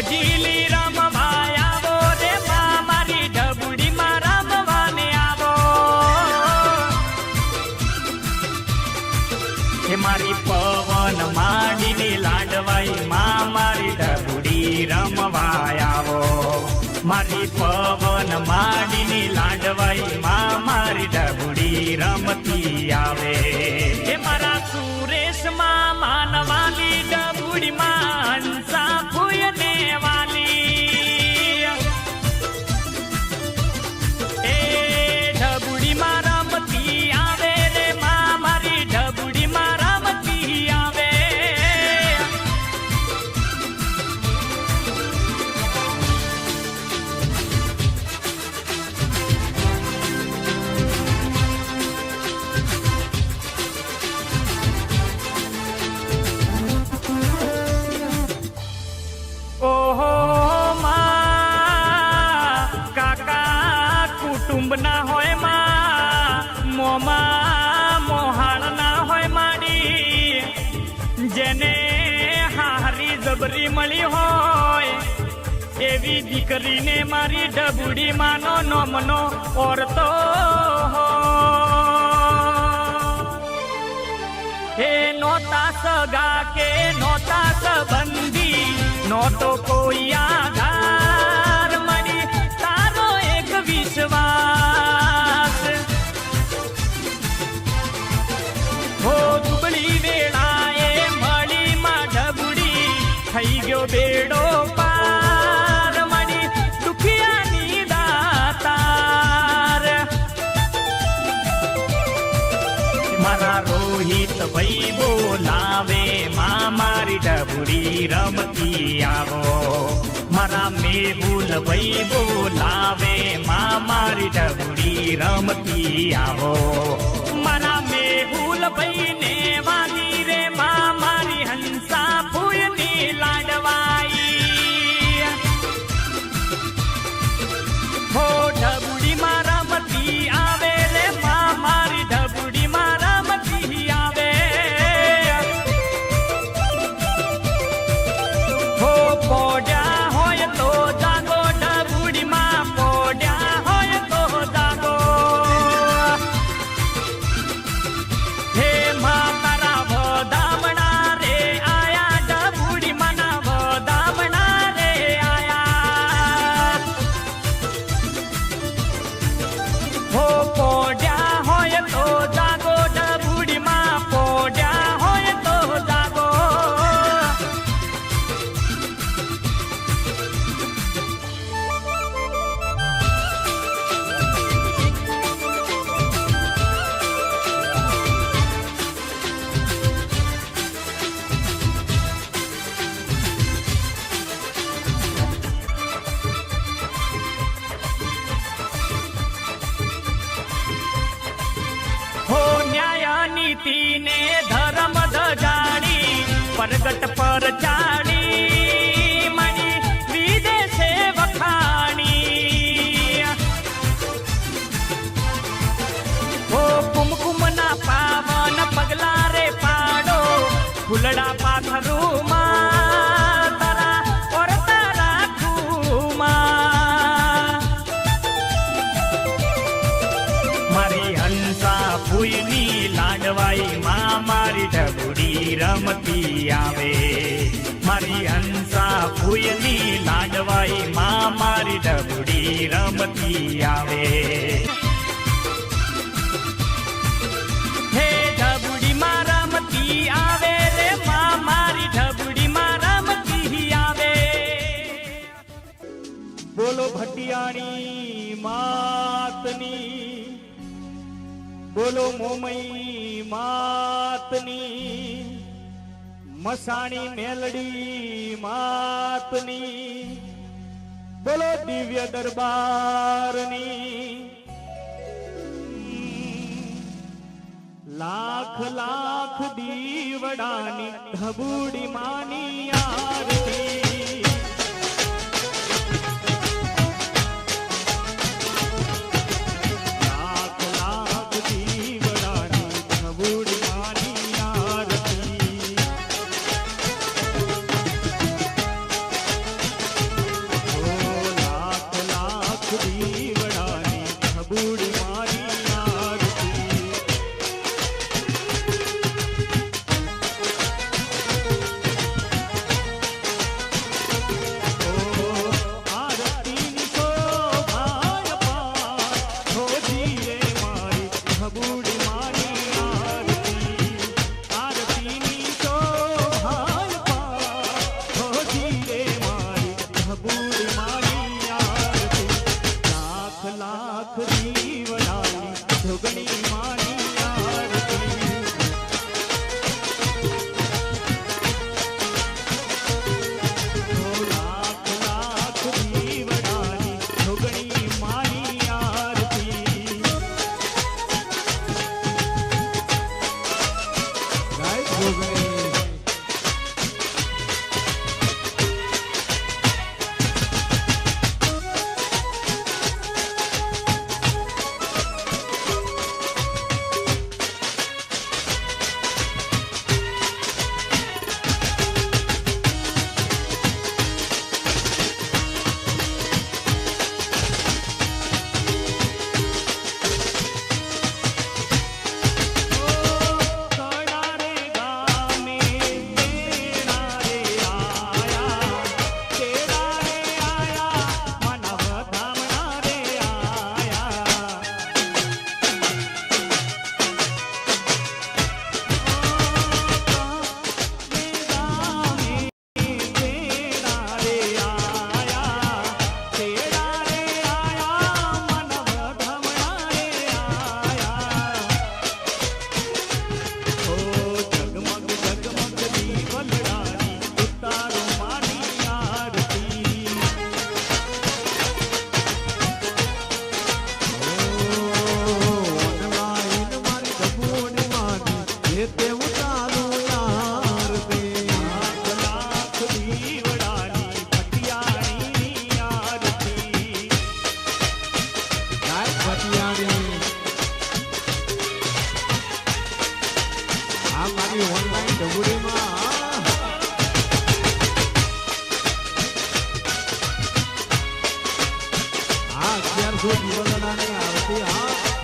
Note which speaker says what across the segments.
Speaker 1: ઝીલી રમવા આવો રે માં મારી ઢબુડીમાં રમવાને આવો. હે મારી પવન માંડીને લાડવાઈ માં મારી ઢબુડી રમવા આવો. મારી પવન માંડીને લાડવાઈ માં મારી ઢબુડી રમતી આવે. હે મારા સુરેશ માં માનવાલી ઢબુડી માં હંસા ફૂયને વાલી. એ ઢબુડી માં રમતી આવે રે માં મારી ઢબુડી માં રમતી આવે. ઓહો માં કાકા કુટુંબ ના હોય માં મોમાં મોહાળ ના હોય માડી. જેને હારી જબરી મળી હોય એવી દીકરીને મારી ઢબુડી માનો નોમનો ઓરતો હે નોતા સગા કે નોતા સંબંધી નોતો કોઈ આધાર મળી તારો એક વિશ્વાસ. હો દુબળી વેળાએ મળી માં ઢબુડી થઈ ગયો બેડો પાર મળી દુખિયાની દાતાર. મારા રોહિત ભાઈ બોલાવે માં મારી ઢબુડી રમતી આવો. મારા મેહુલ ભાઈ બોલાવે માં મારી ઢબુડી રમતી આવો. મારા મેહુલ ભાઈ ને વાલી રે માં મારી હંસા ફૂયની લાડવાઈ. હો ઢબુડી માં રમતી આવે રે માં મારી ઢબુડી માં રમતી આવે. હો પોડ્યા હોય તો જાગો ઢબુડી માં પોડ્યા હોય તો જાગો. હે માં તારા વધામણા રે આયા ઢબુડી માના વધામણા રે આયા. હો પોડ્યા હોય તો જાગો ઢબુડી માં પોડ્યા હોય તો જાગો. હો ન્યાય નીતિ ને ધર્મ ધજાડી પરગટ પર ચાડી મણી વિદેશે વખાણી. હો કુમકુમ ના પાવન પગલા રે પાડો ફૂલડા પાથરુમાં તારા ઓરતા રાખુમાં. મારી હંસા ફૂયની લાડવાઈ માં મારી ઢબુડી રમતી આવે. મારી હંસા ફૂયની લાડવાઈ માં મારી ઢબુડી રમતી આવે. હે ઢબુડી માં રમતી આવે રે માં મારી ઢબુડી માં રમતી આવે. બોલો ભટિયાણી માતની બોલો મોમઈ માતની મસાણી મેલડી માતની બોલો દિવ્ય દરબારની. લાખ લાખ દીવડાની ઢબુડી માની આરતી.
Speaker 2: જોગી વગડાની આરતી હા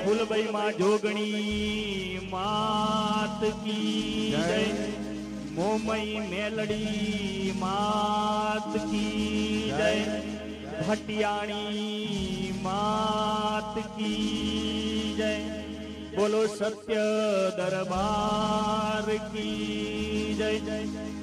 Speaker 1: ફૂલબાઈ માં જોગણી માત કી જય, મોમઈ મેલડી માત કી જય, ભટિયાણી માત કી જય, બોલો સત્ય દરબાર કી જય.